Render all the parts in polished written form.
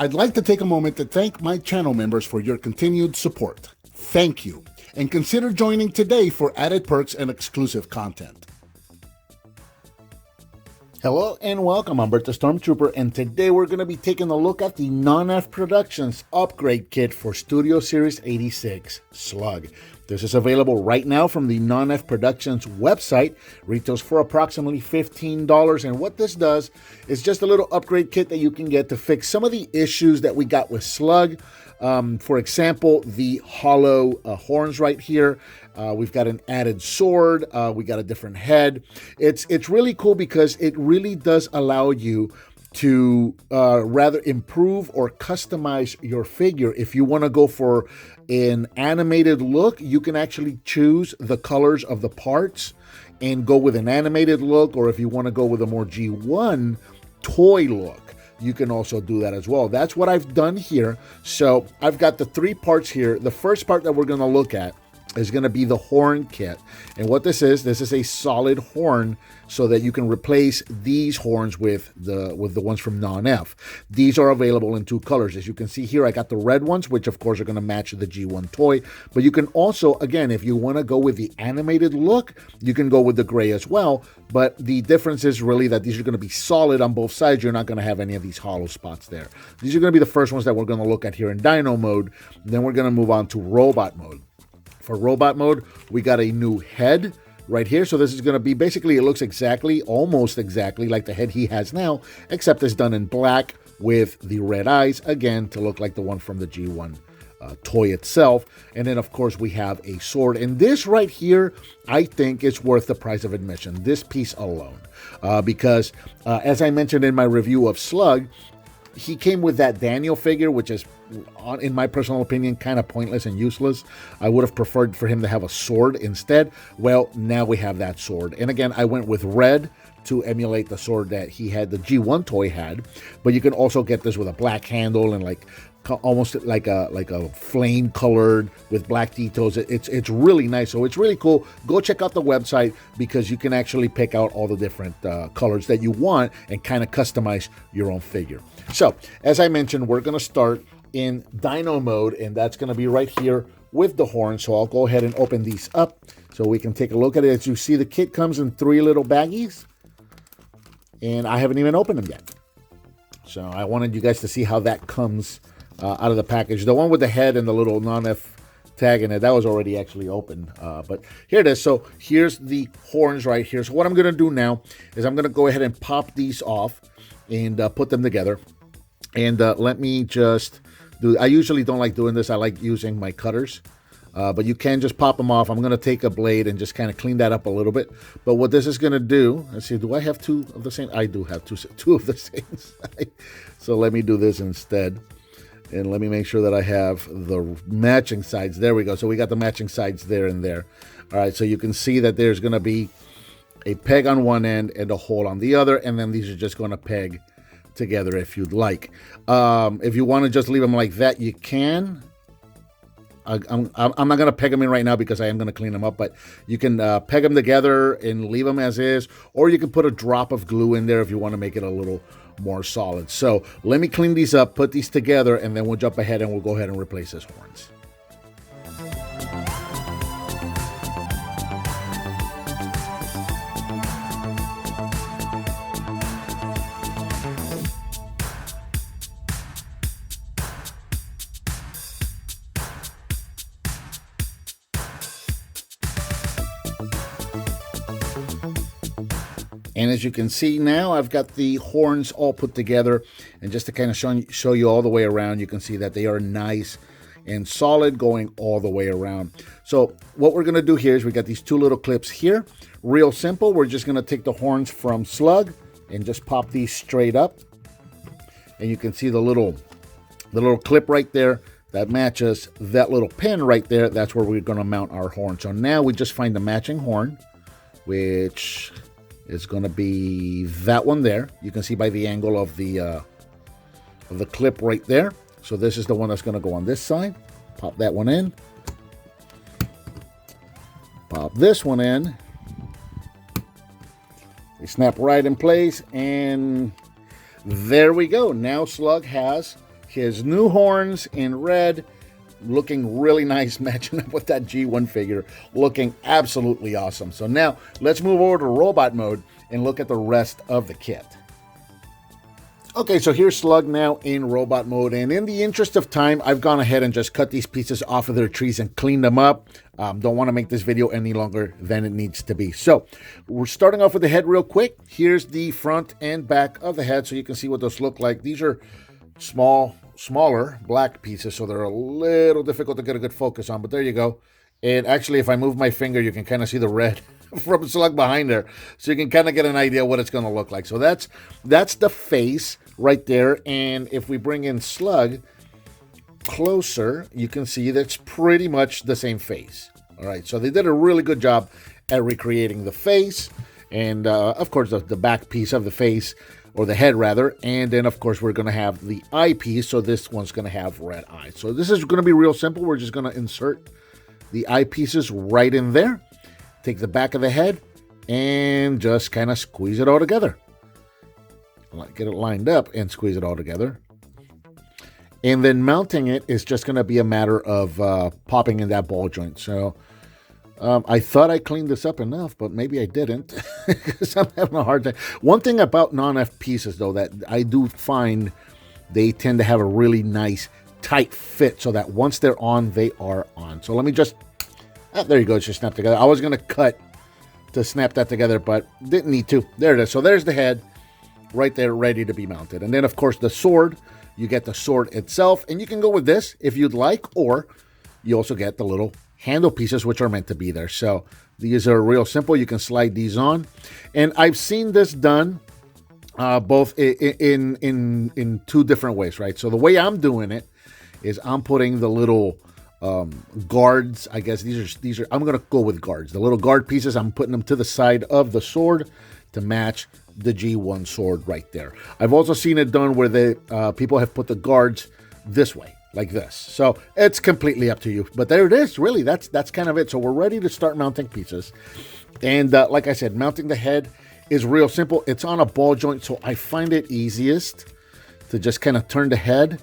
I'd like to take a moment to thank my channel members for your continued support. Thank you, and consider joining today for added perks and exclusive content. Hello and welcome, I'm Bert the Stormtrooper, and today we're going to be taking a look at the NONNEF Productions Upgrade Kit for Studio Series 86 SLUG. This is available right now from the NONNEF Productions website. Retails for approximately $15, and what this does is just a little upgrade kit that you can get to fix some of the issues that we got with SLUG. For example, the hollow horns right here. We've got an added sword. We got a different head. It's really cool because it really does allow you to rather improve or customize your figure. If you want to go for an animated look, you can actually choose the colors of the parts and go with an animated look, or if you want to go with a more G1 toy look, you can also do that as well. That's what I've done here. So I've got the three parts here. The first part that we're going to look at is going to be the horn kit. And what this is a solid horn so that you can replace these horns with the ones from NONNEF. These are available in two colors. As you can see here, I got the red ones, which of course are going to match the G1 toy. But you can also, again, if you want to go with the animated look, you can go with the gray as well. But the difference is really that these are going to be solid on both sides. You're not going to have any of these hollow spots there. These are going to be the first ones that we're going to look at here in Dino mode. Then we're going to move on to robot mode. For robot mode, we got a new head right here. So this is going to be basically, it looks almost exactly like the head he has now, except it's done in black with the red eyes, again, to look like the one from the G1 toy itself. And then, of course, we have a sword. And this right here, I think is worth the price of admission, this piece alone. Because, as I mentioned in my review of SLUG, he came with that Daniel figure, which is, in my personal opinion, kind of pointless and useless. I would have preferred for him to have a sword instead. Well, now we have that sword. And again, I went with red to emulate the sword that he had, the G1 toy had. But you can also get this with a black handle and like almost like a flame colored with black details. It's really nice. So it's really cool. Go check out the website because you can actually pick out all the different colors that you want and kind of customize your own figure. So as I mentioned, we're going to start in Dino mode, and that's going to be right here with the horn. So I'll go ahead and open these up so we can take a look at it. As you see, the kit comes in 3 little baggies, and I haven't even opened them yet. So I wanted you guys to see how that comes out of the package. The one with the head and the little NONNEF tag in it, that was already actually open. But here it is. So here's the horns right here. So what I'm going to do now is I'm going to go ahead and pop these off and put them together. And let me just do, I usually don't like doing this. I like using my cutters. But you can just pop them off. I'm going to take a blade and just kind of clean that up a little bit. But what this is going to do, let's see, do I have 2 of the same? I do have two of the same side. So let me do this instead. And let me make sure that I have the matching sides. There we go. So we got the matching sides there and there. All right, so you can see that there's going to be a peg on one end and a hole on the other. And then these are just going to peg together if you'd like. If you want to just leave them like that, you can. I'm not going to peg them in right now because I am going to clean them up, but you can peg them together and leave them as is, or you can put a drop of glue in there if you want to make it a little more solid. So let me clean these up, put these together, and then we'll jump ahead and we'll go ahead and replace his horns. And as you can see now, I've got the horns all put together. And just to kind of show you all the way around, you can see that they are nice and solid going all the way around. So what we're going to do here is we got these 2 little clips here. Real simple. We're just going to take the horns from SLUG and just pop these straight up. And you can see the little clip right there that matches that little pin right there. That's where we're going to mount our horn. So now we just find the matching horn, which is going to be that one there. You can see by the angle of the clip right there. So this is the one that's going to go on this side. Pop that one in. Pop this one in. They snap right in place, and there we go. Now SLUG has his new horns in red, looking really nice, matching up with that G1 figure, looking absolutely awesome. So now let's move over to robot mode and look at the rest of the kit. Okay, so here's Slug now in robot mode, and in the interest of time, I've gone ahead and just cut these pieces off of their trees and cleaned them up. Don't want to make this video any longer than it needs to be. So we're starting off with the head real quick. Here's the front and back of the head, so you can see what those look like. These are smaller black pieces, so they're a little difficult to get a good focus on, but there you go. And actually, if I move my finger, you can kind of see the red from Slug behind there, so you can kind of get an idea what it's going to look like. So that's the face right there, and if we bring in Slug closer, you can see that's pretty much the same face. All right, so they did a really good job at recreating the face, and of course the back piece of the face, or the head rather, and then of course we're going to have the eye piece, so this one's going to have red eyes. So this is going to be real simple. We're just going to insert the eye pieces right in there, take the back of the head, and just kind of squeeze it all together. Get it lined up and squeeze it all together. And then mounting it is just going to be a matter of popping in that ball joint. So I thought I cleaned this up enough, but maybe I didn't, because I'm having a hard time. One thing about non-F pieces, though, that I do find they tend to have a really nice tight fit, so that once they're on, they are on. So let me just, there you go, it's just snapped together. I was going to cut to snap that together, but didn't need to. There it is. So there's the head right there, ready to be mounted. And then, of course, the sword, you get the sword itself, and you can go with this if you'd like, or you also get the little handle pieces, which are meant to be there. So these are real simple. You can slide these on, and I've seen this done both in two different ways, right? So the way I'm doing it is I'm putting the little guards, I guess these are I'm gonna go with guards. The little guard pieces, I'm putting them to the side of the sword to match the G1 sword right there. I've also seen it done where the people have put the guards this way, like this. So it's completely up to you. But there it is. Really, that's kind of it. So we're ready to start mounting pieces. And like I said, mounting the head is real simple. It's on a ball joint, so I find it easiest to just kind of turn the head.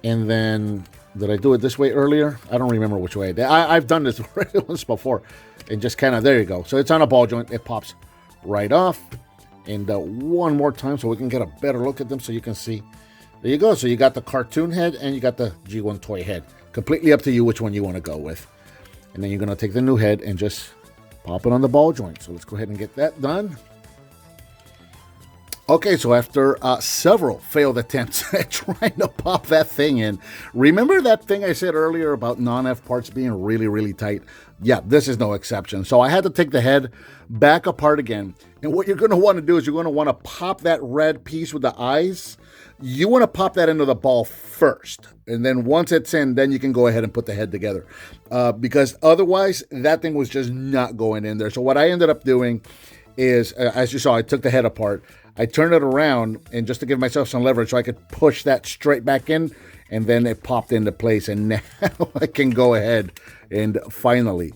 And then, did I do it this way earlier? I don't remember which way I did. I've done this once before. And just kind of, there you go. So it's on a ball joint. It pops right off. And one more time so we can get a better look at them, so you can see. There you go. So you got the cartoon head and you got the G1 toy head. Completely up to you which one you want to go with. And then you're going to take the new head and just pop it on the ball joint. So let's go ahead and get that done. Okay, so after several failed attempts at trying to pop that thing in, remember that thing I said earlier about non-F parts being really, really tight? Yeah, this is no exception. So I had to take the head back apart again. And what you're going to want to do is you're going to want to pop that red piece with the eyes. You want to pop that into the ball first. And then once it's in, then you can go ahead and put the head together. Because otherwise, that thing was just not going in there. So what I ended up doing is, as you saw, I took the head apart. I turned it around, and just to give myself some leverage so I could push that straight back in, and then it popped into place. And now I can go ahead and finally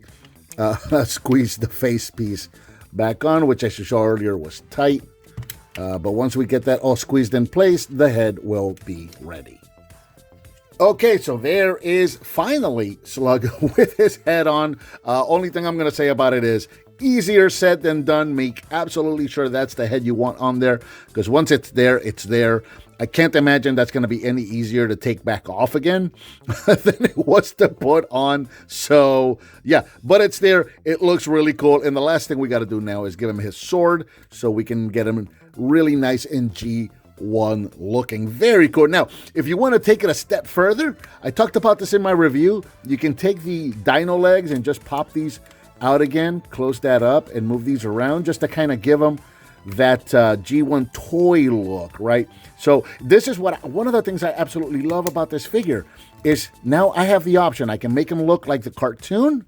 squeeze the face piece back on, which, as you saw earlier, was tight. But once we get that all squeezed in place, the head will be ready. Okay, so there is finally Slug with his head on. Only thing I'm going to say about it is, easier said than done. Make absolutely sure that's the head you want on there, because once it's there, it's there. I can't imagine that's going to be any easier to take back off again than it was to put on. So, yeah, but it's there. It looks really cool. And the last thing we got to do now is give him his sword so we can get him really nice and G1 looking. Very cool. Now, if you want to take it a step further, I talked about this in my review. You can take the Dino legs and just pop these out again, close that up, and move these around just to kind of give them that G1 toy look, right? So this is one of the things I absolutely love about this figure is now I have the option. I can make him look like the cartoon,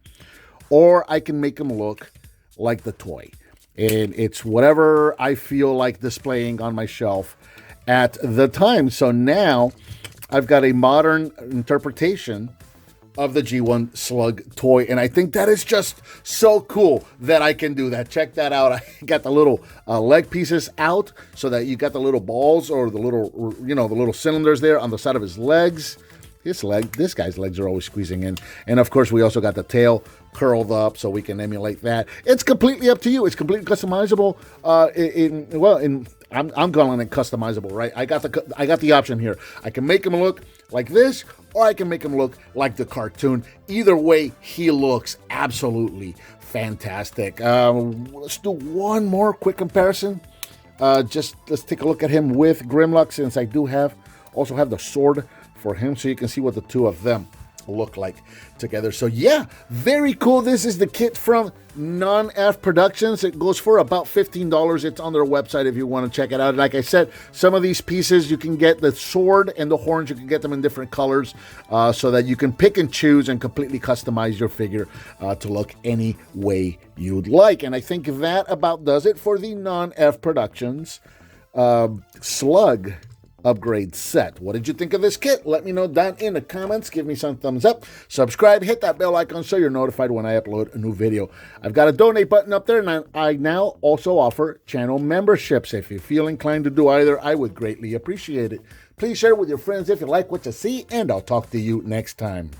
or I can make him look like the toy. And it's whatever I feel like displaying on my shelf at the time. So now I've got a modern interpretation of the G1 Slug toy, and I think that is just so cool that I can do that. Check that out. I got the little leg pieces out so that you got the little balls or the little, you know, the little cylinders there on the side of his legs. This guy's legs are always squeezing in. And of course, we also got the tail curled up so we can emulate that. It's completely up to you. It's completely customizable. I'm calling it customizable, right? I got the option here. I can make him look like this, or I can make him look like the cartoon. Either way, he looks absolutely fantastic. Let's do one more quick comparison. Let's take a look at him with Grimlock, since I do also have the sword for him, so you can see what the two of them look like together. So yeah, very cool. This is the kit from NONNEF Productions. It goes for about $15. It's on their website if you want to check it out. Like I said, some of these pieces you can get the sword and the horns, you can get them in different colors, so that you can pick and choose and completely customize your figure to look any way you'd like. And I think that about does it for the NONNEF Productions Slug upgrade set. What did you think of this kit? Let me know down in the comments. Give me some thumbs up, subscribe, hit that bell icon so you're notified when I upload a new video. I've got a donate button up there, and I now also offer channel memberships. If you feel inclined to do either, I would greatly appreciate it. Please share it with your friends if you like what you see, and I'll talk to you next time.